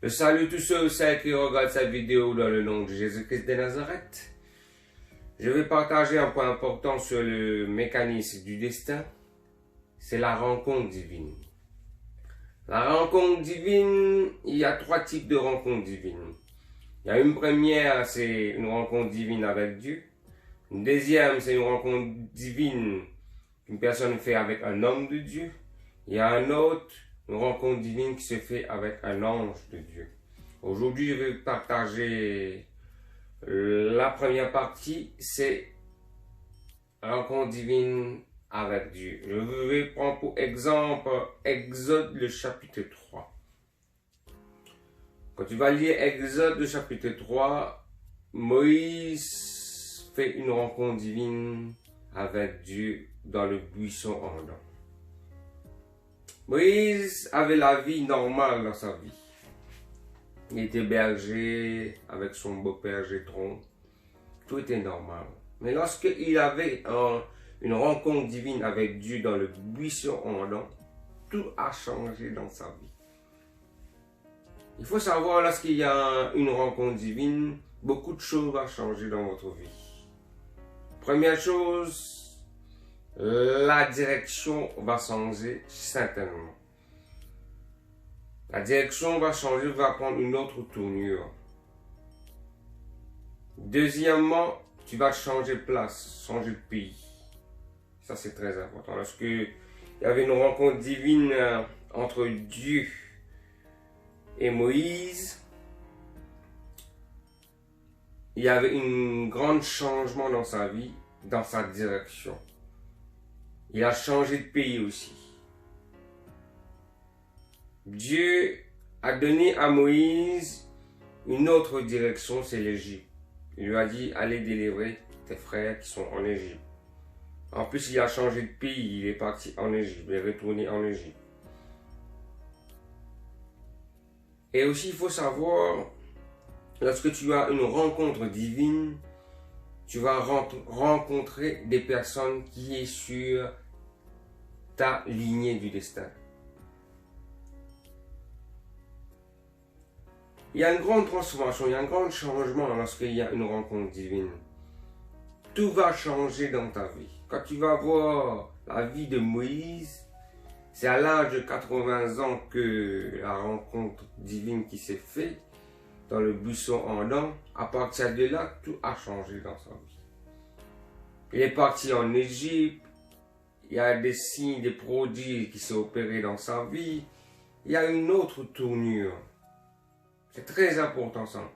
Je salue tous ceux et celles qui regardent cette vidéo dans le nom de Jésus-Christ de Nazareth. Je vais partager un point important sur le mécanisme du destin. C'est la rencontre divine. La rencontre divine, il y a trois types de rencontres divines. Il y a une première, c'est une rencontre divine avec Dieu. Une deuxième, c'est une rencontre divine qu'une personne fait avec un homme de Dieu. Il y a un autre, une rencontre divine qui se fait avec un ange de Dieu. Aujourd'hui, je vais partager la première partie, c'est rencontre divine avec Dieu. Je vais prendre pour exemple Exode le chapitre 3. Quand tu vas lire Exode le chapitre 3, Moïse fait une rencontre divine avec Dieu dans le buisson ardent. Moïse avait la vie normale dans sa vie. Il était berger avec son beau-père Jéthro. Tout était normal. Mais lorsqu'il avait une rencontre divine avec Dieu dans le buisson ardent, tout a changé dans sa vie. Il faut savoir, lorsqu'il y a une rencontre divine, beaucoup de choses vont changer dans votre vie. Première chose, la direction va changer certainement. La direction va changer, va prendre une autre tournure. Deuxièmement, tu vas changer de place, changer de pays. Ça, c'est très important. Lorsqu'il y avait une rencontre divine entre Dieu et Moïse, il y avait un grand changement dans sa vie, dans sa direction. Il a changé de pays aussi. Dieu a donné à Moïse une autre direction, c'est l'Égypte. Il lui a dit, allez délivrer tes frères qui sont en Égypte. En plus, il a changé de pays, il est parti en Égypte, il est retourné en Égypte. Et aussi, il faut savoir, lorsque tu as une rencontre divine, tu vas rencontrer des personnes qui sont sur ta lignée du destin. Il y a une grande transformation, il y a un grand changement lorsqu'il y a une rencontre divine. Tout va changer dans ta vie. Quand tu vas voir la vie de Moïse, c'est à l'âge de 80 ans que la rencontre divine qui s'est faite dans le buisson ardent. À partir de là, tout a changé dans sa vie. Il est parti en Égypte. Il y a des signes, des prodiges qui sont opérés dans sa vie. Il y a une autre tournure. C'est très important ça.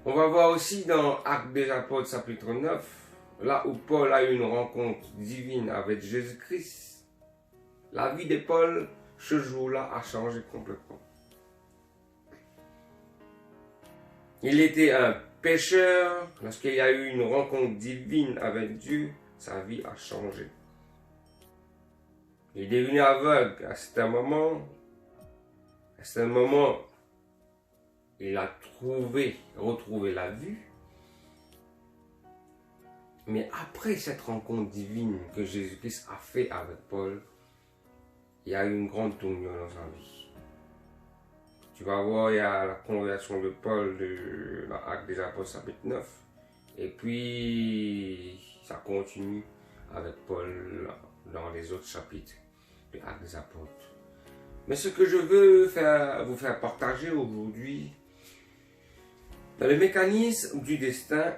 On va voir aussi dans Actes des Apôtres chapitre 9, là où Paul a eu une rencontre divine avec Jésus-Christ. La vie de Paul, ce jour-là, a changé complètement. Il était un pécheur. Lorsqu'il y a eu une rencontre divine avec Dieu, sa vie a changé. Il est devenu aveugle à certains moments. À certains moments, il a retrouvé la vue. Mais après cette rencontre divine que Jésus-Christ a fait avec Paul, il y a eu une grande tournure dans sa vie. Tu vas voir, il y a la conversion de Paul dans l'Acte des Apôtres chapitre 9. Et puis, ça continue avec Paul dans les autres chapitres de l'Acte des Apôtres. Mais ce que je veux vous faire partager aujourd'hui, dans le mécanisme du destin,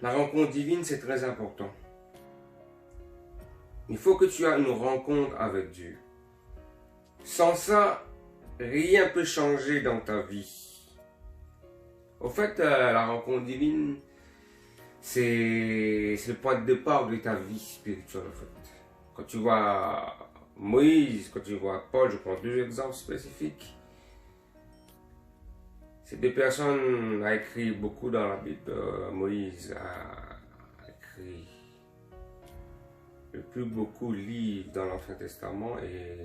la rencontre divine, c'est très important. Il faut que tu aies une rencontre avec Dieu. Sans ça, rien ne peut changer dans ta vie. Au fait, la rencontre divine, c'est le point de départ de ta vie spirituelle. En fait. Quand tu vois Moïse, quand tu vois Paul, je prends deux exemples spécifiques. Ces deux personnes ont écrit beaucoup dans la Bible. Moïse a écrit le plus beaucoup de livres dans l'Ancien Testament et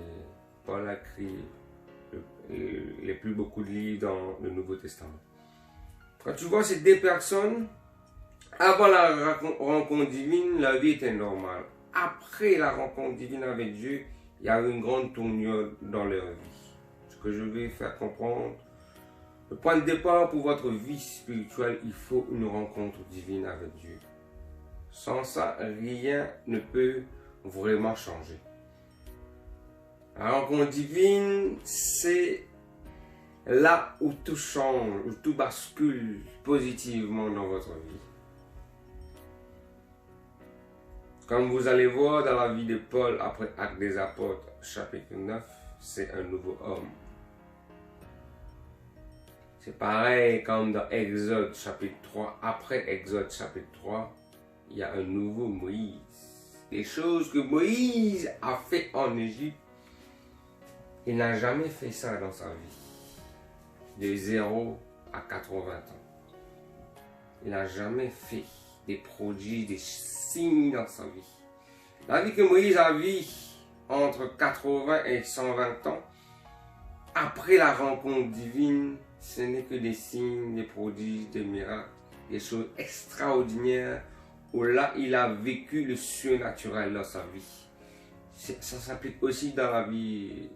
Paul a écrit les plus beaucoup de livres dans le Nouveau Testament. Quand tu vois ces deux personnes, avant la rencontre divine, la vie était normale. Après la rencontre divine avec Dieu, il y a eu une grande tournure dans leur vie. Ce que je vais faire comprendre, le Le point de départ pour votre vie spirituelle, il faut une rencontre divine avec Dieu. Sans ça, rien ne peut vraiment changer. La rencontre divine, c'est là où tout change, où tout bascule positivement dans votre vie. Comme vous allez voir dans la vie de Paul après Actes des Apôtres, chapitre 9, c'est un nouveau homme. C'est pareil comme dans Exode chapitre 3. Après Exode chapitre 3, il y a un nouveau Moïse. Les choses que Moïse a fait en Égypte, il n'a jamais fait ça dans sa vie. De 0 à 80 ans. Il n'a jamais fait des prodiges, des signes dans sa vie. La vie que Moïse a vue entre 80 et 120 ans, après la rencontre divine, ce n'est que des signes, des prodiges, des miracles, des choses extraordinaires où là il a vécu le surnaturel dans sa vie. Ça s'applique aussi dans la vie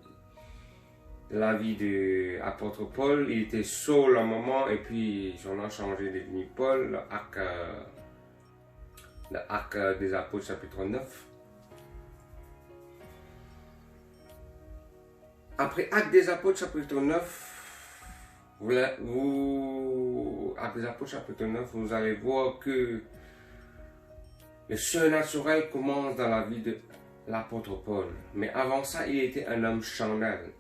de l'apôtre Paul. Il était Saul à un moment et puis son nom a changé, devenu Paul, le Acte des Apôtres chapitre 9. Après Acte des Apôtres chapitre 9, Acte des Apôtres chapitre 9, vous allez voir que le surnaturel commence dans la vie de l'apôtre Paul. Mais avant ça, il était un homme charnel.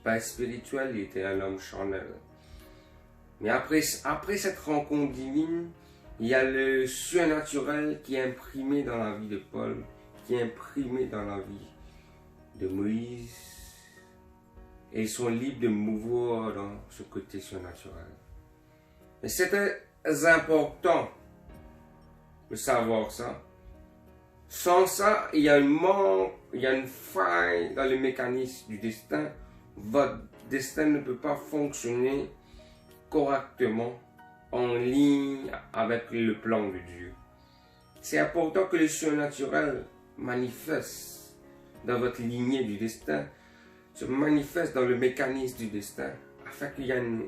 Pas spirituel, il était un homme charnel. Mais après cette rencontre divine, il y a le surnaturel qui est imprimé dans la vie de Paul, qui est imprimé dans la vie de Moïse. Et ils sont libres de mouvoir dans ce côté surnaturel. Mais c'est très important de savoir ça. Sans ça, il y a une faille dans le mécanisme du destin. Votre destin ne peut pas fonctionner correctement en ligne avec le plan de Dieu. C'est important que le surnaturel manifeste dans votre lignée du destin, se manifeste dans le mécanisme du destin, afin qu'il y ait une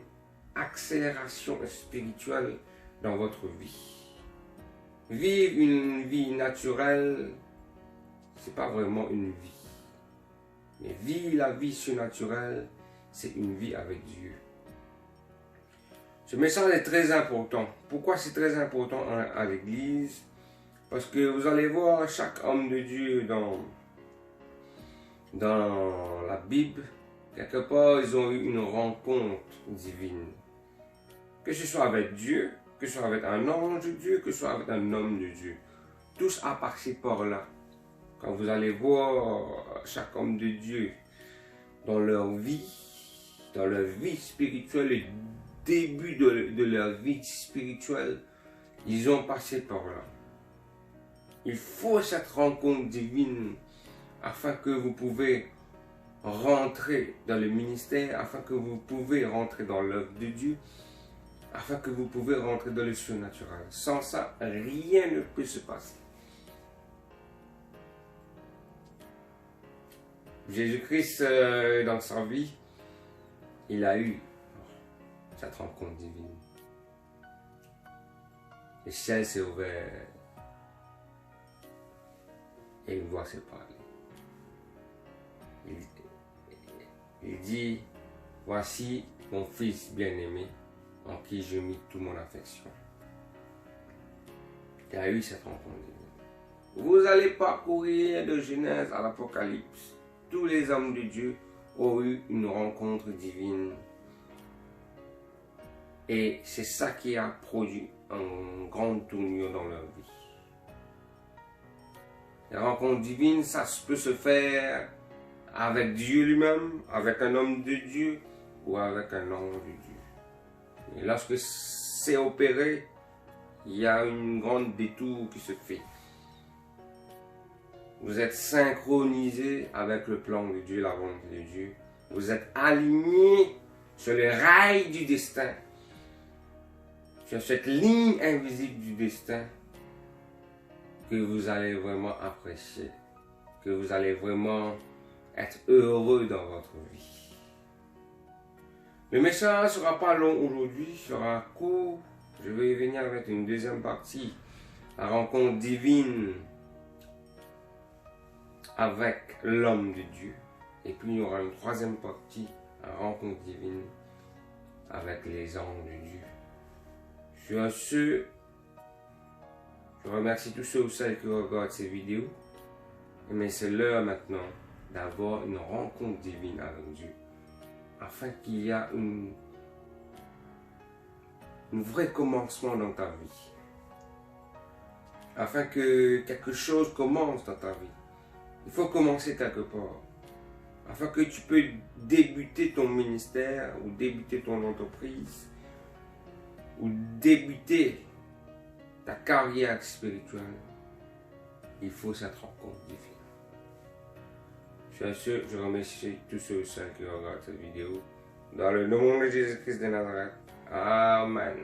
accélération spirituelle dans votre vie. Vivre une vie naturelle, c'est pas vraiment une vie. Mais vivre la vie surnaturelle, c'est une vie avec Dieu. Ce message est très important. Pourquoi c'est très important à l'église? Parce que vous allez voir chaque homme de Dieu dans la Bible, quelque part, ils ont eu une rencontre divine. Que ce soit avec Dieu, que ce soit avec un ange de Dieu, que ce soit avec un homme de Dieu. Tous à passer par là. Quand vous allez voir chaque homme de Dieu dans leur vie spirituelle, le début de leur vie spirituelle, ils ont passé par là. Il faut cette rencontre divine afin que vous pouvez rentrer dans le ministère, afin que vous pouvez rentrer dans l'œuvre de Dieu, afin que vous pouvez rentrer dans le surnaturel. Sans ça, rien ne peut se passer. Jésus-Christ, dans sa vie, il a eu cette rencontre divine. Le ciel s'est ouvert et une voix s'est parlé. Il dit, voici mon fils bien-aimé en qui je mis toute mon affection. Il a eu cette rencontre divine. Vous allez parcourir de Genèse à l'Apocalypse. Tous les hommes de Dieu ont eu une rencontre divine. Et c'est ça qui a produit une grande tournure dans leur vie. La rencontre divine, ça peut se faire avec Dieu lui-même, avec un homme de Dieu ou avec un ange de Dieu. Et lorsque c'est opéré, il y a une grande détour qui se fait. Vous êtes synchronisé avec le plan de Dieu, la volonté de Dieu. Vous êtes aligné sur le rail du destin, sur cette ligne invisible du destin que vous allez vraiment apprécier, que vous allez vraiment être heureux dans votre vie. Le message ne sera pas long aujourd'hui, sera court. Je vais y venir avec une deuxième partie, la rencontre divine avec l'homme de Dieu. Et puis il y aura une troisième partie, la rencontre divine avec les anges de Dieu. Sur ce, je remercie tous ceux ou celles qui regardent ces vidéos. Mais c'est l'heure maintenant d'avoir une rencontre divine avec Dieu, afin qu'il y ait un vrai commencement dans ta vie, afin que quelque chose commence dans ta vie. Il faut commencer quelque part, afin que tu peux débuter ton ministère, ou débuter ton entreprise, ou débuter ta carrière spirituelle. Il faut cette rencontre divine. Sur ce, je remercie tous ceux et celles qui regardent cette vidéo. Dans le nom de Jésus-Christ de Nazareth. Amen.